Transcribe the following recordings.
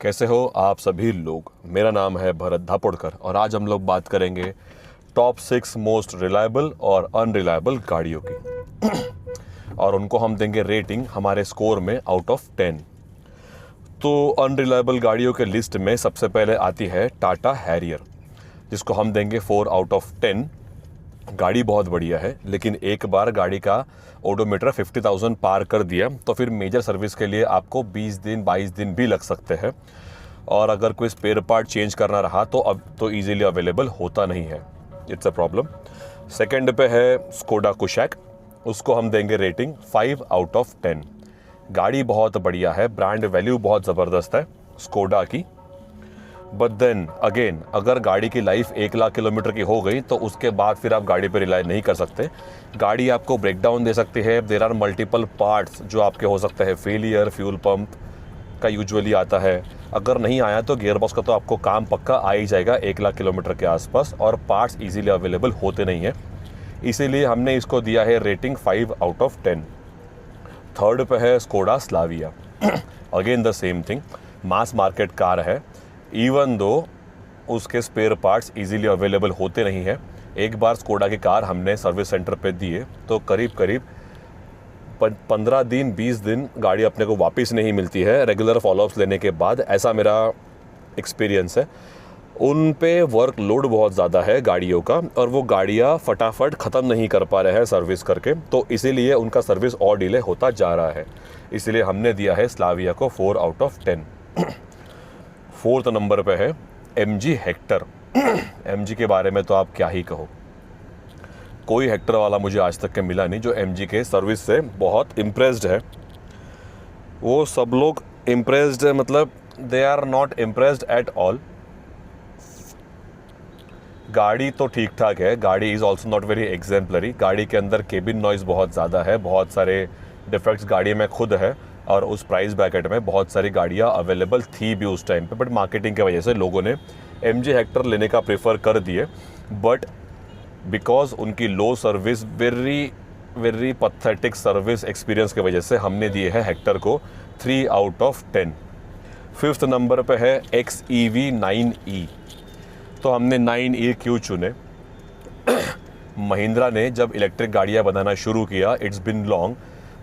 कैसे हो आप सभी लोग। मेरा नाम है भरत धापुड़कर और आज हम लोग बात करेंगे टॉप 6 मोस्ट रिलायबल और अनरिलायबल गाड़ियों की और उनको हम देंगे रेटिंग हमारे स्कोर में आउट ऑफ 10। तो अनरिलायबल गाड़ियों के लिस्ट में सबसे पहले आती है टाटा हैरियर, जिसको हम देंगे 4 आउट ऑफ 10। गाड़ी बहुत बढ़िया है, लेकिन एक बार गाड़ी का ओडोमीटर 50,000 पार कर दिया तो फिर मेजर सर्विस के लिए आपको 20 दिन 22 दिन भी लग सकते हैं, और अगर कोई स्पेयर पार्ट चेंज करना रहा तो अब तो इजीली अवेलेबल होता नहीं है। It's a problem. सेकंड पे है स्कोडा कुशैक, उसको हम देंगे रेटिंग 5 आउट ऑफ 10। गाड़ी बहुत बढ़िया है, ब्रांड वैल्यू बहुत ज़बरदस्त है स्कोडा की। बट देन अगेन, अगर गाड़ी की लाइफ 1 लाख किलोमीटर की हो गई तो उसके बाद फिर आप गाड़ी पर रिलाई नहीं कर सकते। गाड़ी आपको ब्रेकडाउन दे सकती है। देयर आर मल्टीपल पार्ट्स जो आपके हो सकते हैं। फेलियर फ्यूल पंप का यूजुअली आता है, अगर नहीं आया तो गियर बॉक्स का तो आपको काम पक्का आ ही जाएगा 1 लाख किलोमीटर के आसपास, और पार्ट्स इजीली अवेलेबल होते नहीं हैं। इसीलिए हमने इसको दिया है रेटिंग 5 आउट ऑफ 10। थर्ड पे है Skoda Slavia. Again the same thing, mass market car है, इवन दो उसके स्पेयर पार्ट्स इजीली अवेलेबल होते नहीं हैं। एक बार स्कोडा की कार हमने सर्विस सेंटर पे दिए तो करीब करीब 15 दिन 20 दिन गाड़ी अपने को वापस नहीं मिलती है रेगुलर फॉलोअप्स लेने के बाद। ऐसा मेरा एक्सपीरियंस है। उन पे वर्क लोड बहुत ज़्यादा है गाड़ियों का, और वो गाड़ियाँ फटाफट ख़त्म नहीं कर पा रहे हैं सर्विस करके, तो इसीलिए उनका सर्विस और डिले होता जा रहा है। इसीलिए हमने दिया है स्लाविया को 4 आउट ऑफ 10। फोर्थ नंबर पे है MG हेक्टर। MG के बारे में तो आप क्या ही कहो, कोई हेक्टर वाला मुझे आज तक के मिला नहीं जो MG के सर्विस से बहुत इम्प्रेस्ड है। वो सब लोग इम्प्रेस्ड है, मतलब they are not impressed at all. गाड़ी तो ठीक ठाक है, गाड़ी is also not very exemplary. गाड़ी के अंदर केबिन नॉइज़ बहुत ज़्यादा है, बहुत सारे डिफेक्ट्स गाड़ी में खुद है, और उस प्राइस ब्रैकेट में बहुत सारी गाड़ियाँ अवेलेबल थी भी उस टाइम पे, बट मार्केटिंग की वजह से लोगों ने MG हेक्टर लेने का प्रेफर कर दिए। बट बिकॉज उनकी low service, very pathetic service experience की वजह से हमने दिए है हेक्टर को 3 आउट ऑफ 10। फिफ्थ नंबर पे है XEV 9e। तो हमने 9e क्यों चुने? महिंद्रा ने जब इलेक्ट्रिक गाड़ियाँ बनाना शुरू किया, इट्स बिन लॉन्ग,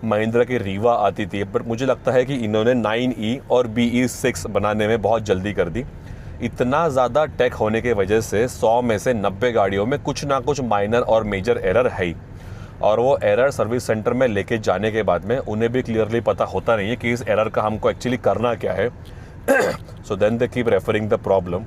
महिंद्रा की रीवा आती थी, बट मुझे लगता है कि इन्होंने 9e और BE6 बनाने में बहुत जल्दी कर दी। इतना ज़्यादा टेक होने की वजह से 100 में से 90 गाड़ियों में कुछ ना कुछ माइनर और मेजर एरर है ही, और वो एरर सर्विस सेंटर में लेके जाने के बाद में उन्हें भी क्लियरली पता होता नहीं है कि इस एरर का हमको एक्चुअली करना क्या है। So then they keep referring the problem,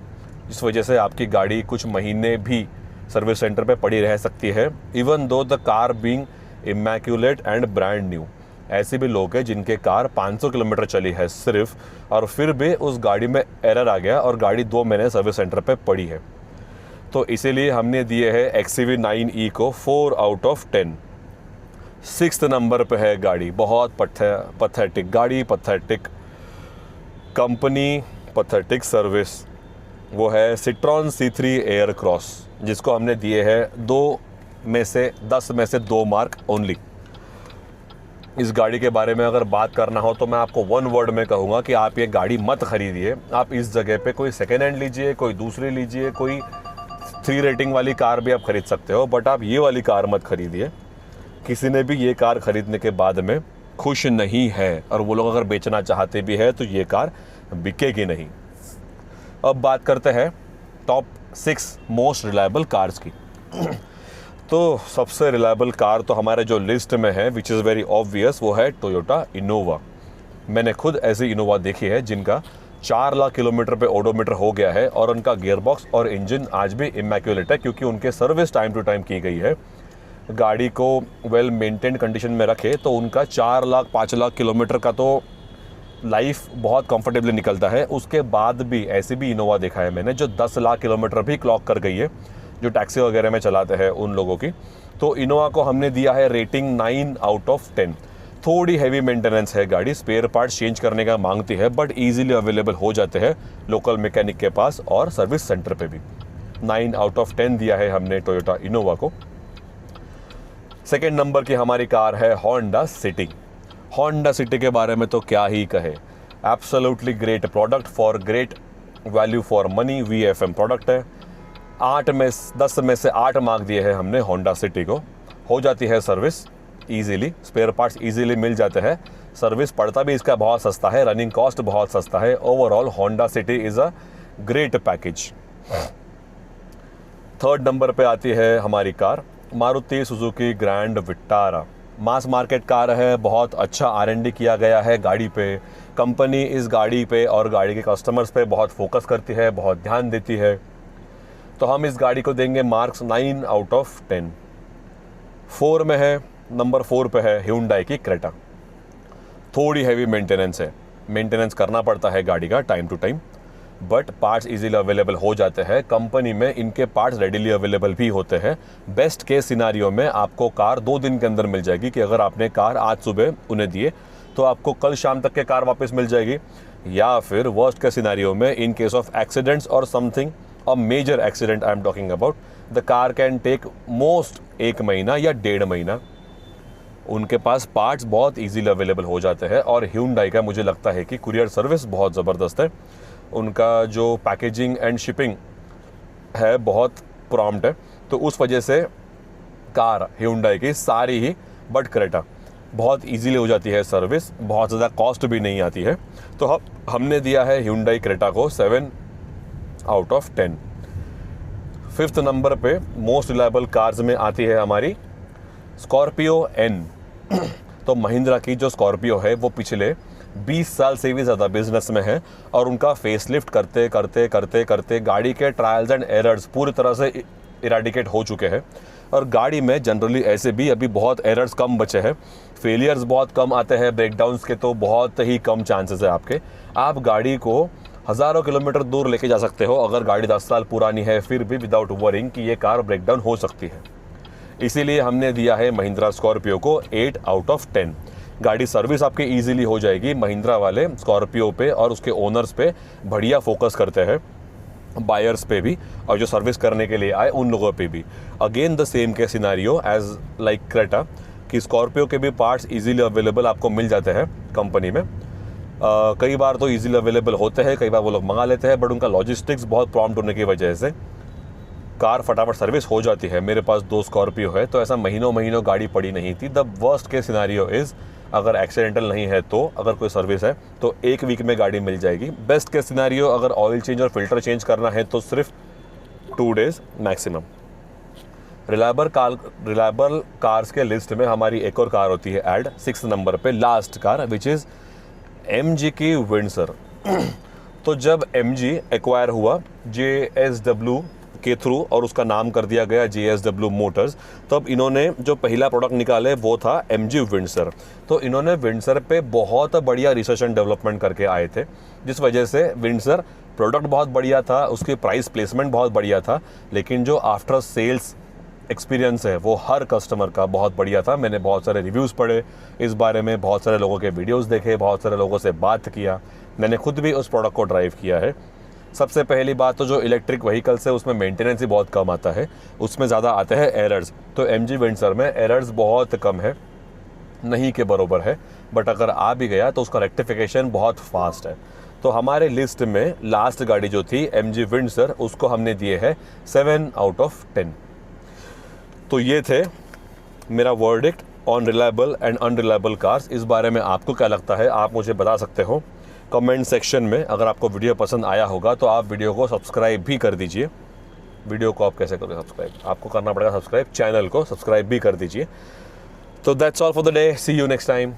जिस वजह से आपकी गाड़ी कुछ महीने भी सर्विस सेंटर पे पड़ी रह सकती है, even though the car being immaculate and brand new. ऐसे भी लोग हैं जिनके कार 500 किलोमीटर चली है सिर्फ, और फिर भी उस गाड़ी में एरर आ गया और गाड़ी 2 महीने सर्विस सेंटर पे पड़ी है। तो इसीलिए हमने दिए है XEV 9e को 4 आउट ऑफ 10। सिक्स्थ नंबर पे है गाड़ी, बहुत पथेटिक गाड़ी, पथेटिक कंपनी, पथेटिक सर्विस। वो है सिट्रॉन C3 एयर क्रॉस, जिसको हमने दिए है 10 में से 2 मार्क ओनली। इस गाड़ी के बारे में अगर बात करना हो तो मैं आपको 1 वर्ड में कहूँगा कि आप ये गाड़ी मत खरीदिए। आप इस जगह पे कोई सेकेंड हैंड लीजिए, कोई दूसरी लीजिए, कोई 3 रेटिंग वाली कार भी आप खरीद सकते हो, बट आप ये वाली कार मत खरीदिए। किसी ने भी ये कार खरीदने के बाद में खुश नहीं है, और वो लोग अगर बेचना चाहते भी है तो ये कार बिकेगी नहीं। अब बात करते हैं टॉप 6 मोस्ट रिलायबल कार्स की। तो सबसे रिलायबल कार तो हमारे जो लिस्ट में है, विच इज़ वेरी ऑब्वियस, वो है टोयोटा इनोवा। मैंने खुद ऐसी इनोवा देखी है जिनका 4 लाख किलोमीटर पे ओडोमीटर हो गया है, और उनका गियरबॉक्स और इंजन आज भी इमैक्यूलेट है, क्योंकि उनके सर्विस टाइम टू टाइम की गई है। गाड़ी को वेल मेंटेन्ड कंडीशन में रखे तो उनका 4 लाख 5 लाख किलोमीटर का तो लाइफ बहुत कंफर्टेबली निकलता है। उसके बाद भी ऐसी भी इनोवा देखा है मैंने जो 10 लाख किलोमीटर भी क्लॉक कर गई है, जो टैक्सी वगैरह में चलाते हैं उन लोगों की। तो इनोवा को हमने दिया है रेटिंग 9 आउट ऑफ 10। थोड़ी हैवी मेंटेनेंस है गाड़ी, स्पेयर पार्ट्स चेंज करने का मांगती है, बट इजीली अवेलेबल हो जाते हैं लोकल मैकेनिक के पास और सर्विस सेंटर पे भी। 9 आउट ऑफ 10 दिया है हमने टोयोटा इनोवा को। सेकेंड नंबर की हमारी कार है होंडा सिटी। होंडा सिटी के बारे में तो क्या ही कहे। Absolutely great product for great value for money, VFM product है। 10 में से 8 मार्क दिए हैं हमने होंडा सिटी को। हो जाती है service easily, spare parts easily मिल जाते हैं, सर्विस पड़ता भी इसका बहुत सस्ता है, रनिंग कॉस्ट बहुत सस्ता है। Overall Honda city is a great package. 3rd number पे आती है हमारी car Maruti Suzuki grand Vitara. Mass market car है, बहुत अच्छा R&D किया गया है गाड़ी पे। कंपनी इस गाड़ी पे और गाड़ी के कस्टमर्स पे बहुत फोकस करती है, बहुत ध्यान देती है। तो हम इस गाड़ी को देंगे मार्क्स 9 आउट ऑफ 10। 4 में है, नंबर 4 पे है Hyundai की क्रेटा। थोड़ी हैवी मेंटेनेंस है, मेंटेनेंस करना पड़ता है गाड़ी का time to time, but parts easily available हो जाते हैं। कंपनी में इनके पार्ट्स रेडीली अवेलेबल भी होते हैं। बेस्ट केस सिनारियो में आपको कार 2 दिन के अंदर मिल जाएगी कि अगर आपने कार आज सुबह उन्हें दिए तो आपको कल शाम तक के कार वापस मिल जाएगी। या फिर वर्स्ट के सिनारियो में इन केस ऑफ एक्सीडेंट्स और something, a major accident I am talking about, the car can take most 1 महीना या 1.5 महीना। उनके पास पार्ट्स बहुत इजीली अवेलेबल हो जाते हैं। और Hyundai का मुझे लगता है कि कुरियर सर्विस बहुत ज़बरदस्त है। उनका जो पैकेजिंग एंड शिपिंग है बहुत प्रॉम्प्ट है, तो उस वजह से कार Hyundai की सारी ही, बट क्रेटा बहुत इजीली हो जाती है सर्विस, बहुत ज़्यादा कॉस्ट भी नहीं आती है। तो हमने दिया है Hyundai क्रेटा को 7 आउट ऑफ 10। 5th नंबर पे मोस्ट रिलायबल कार्स में आती है हमारी स्कॉर्पियो N। तो महिंद्रा की जो स्कॉर्पियो है वो पिछले 20 साल से भी ज़्यादा बिजनेस में है और उनका फेसलिफ्ट करते करते करते करते गाड़ी के ट्रायल्स एंड एरर्स पूरी तरह से इराडिकेट हो चुके हैं। और गाड़ी में जनरली ऐसे भी अभी बहुत एरर्स कम बचे हैं, फेलियर्स बहुत कम आते हैं, ब्रेकडाउन्स के तो बहुत ही कम चांसेस है आपके। आप गाड़ी को हज़ारों किलोमीटर दूर लेके जा सकते हो अगर गाड़ी 10 साल पुरानी है, फिर भी विदाउट वरिंग कि ये कार ब्रेकडाउन हो सकती है। इसीलिए हमने दिया है महिंद्रा स्कॉर्पियो को 8 आउट ऑफ 10। गाड़ी सर्विस आपकी इजीली हो जाएगी। महिंद्रा वाले स्कॉर्पियो पे और उसके ओनर्स पे बढ़िया फोकस करते हैं, बायर्स पे भी और जो सर्विस करने के लिए आए उन लोगों पे भी। अगेन द सेम के सिनारियो एज लाइक क्रेटा कि स्कॉर्पियो के भी पार्ट्स इजीली अवेलेबल आपको मिल जाते हैं कंपनी में। कई बार तो इजीली अवेलेबल होते हैं, कई बार वो लोग मंगा लेते हैं, बट उनका लॉजिस्टिक्स बहुत प्रॉम्प्ट होने की वजह से कार फटाफट सर्विस हो जाती है। मेरे पास 2 स्कॉर्पियो है, तो ऐसा महीनों गाड़ी पड़ी नहीं थी। द वर्स्ट के सिनारियो इज़ अगर एक्सीडेंटल नहीं है तो, अगर कोई सर्विस है तो 1 वीक में गाड़ी मिल जाएगी। बेस्ट के सिनारियो अगर ऑयल चेंज और फिल्टर चेंज करना है तो सिर्फ 2 डेज मैक्सिमम। रिलायबल कार्स के लिस्ट में हमारी एक और कार होती है ऐड 6th नंबर पे, last car, which is MG की विंडसर। तो जब MG एक्वायर हुआ JSW के थ्रू और उसका नाम कर दिया गया JSW मोटर्स, तब इन्होंने जो पहला प्रोडक्ट निकाले वो था MG विंडसर। तो इन्होंने विंडसर पे बहुत बढ़िया रिसर्च एंड डेवलपमेंट करके आए थे, जिस वजह से विंडसर प्रोडक्ट बहुत बढ़िया था, उसकी प्राइस प्लेसमेंट बहुत बढ़िया था, लेकिन जो आफ्टर सेल्स एक्सपीरियंस है वो हर कस्टमर का बहुत बढ़िया था। मैंने बहुत सारे रिव्यूज़ पढ़े इस बारे में, बहुत सारे लोगों के वीडियोस देखे, बहुत सारे लोगों से बात किया, मैंने खुद भी उस प्रोडक्ट को ड्राइव किया है। सबसे पहली बात तो जो इलेक्ट्रिक व्हीकल्स है उसमें मेंटेनेंस ही बहुत कम आता है, उसमें ज़्यादा आते हैं एरर्स। तो MG विंडसर में एरर्स बहुत कम है, नहीं के बरोबर है, बट अगर आ भी गया तो उसका रेक्टिफिकेशन बहुत फास्ट है। तो हमारे लिस्ट में लास्ट गाड़ी जो थी MG विंडसर, उसको हमने दिए है 7 आउट ऑफ 10। तो ये थे मेरा verdict on reliable and unreliable cars. इस बारे में आपको क्या लगता है आप मुझे बता सकते हो कमेंट सेक्शन में। अगर आपको वीडियो पसंद आया होगा तो आप वीडियो को सब्सक्राइब भी कर दीजिए। वीडियो को आप कैसे करोगे सब्सक्राइब? आपको करना पड़ेगा सब्सक्राइब, चैनल को सब्सक्राइब भी कर दीजिए। तो that's all for the day, see you next time.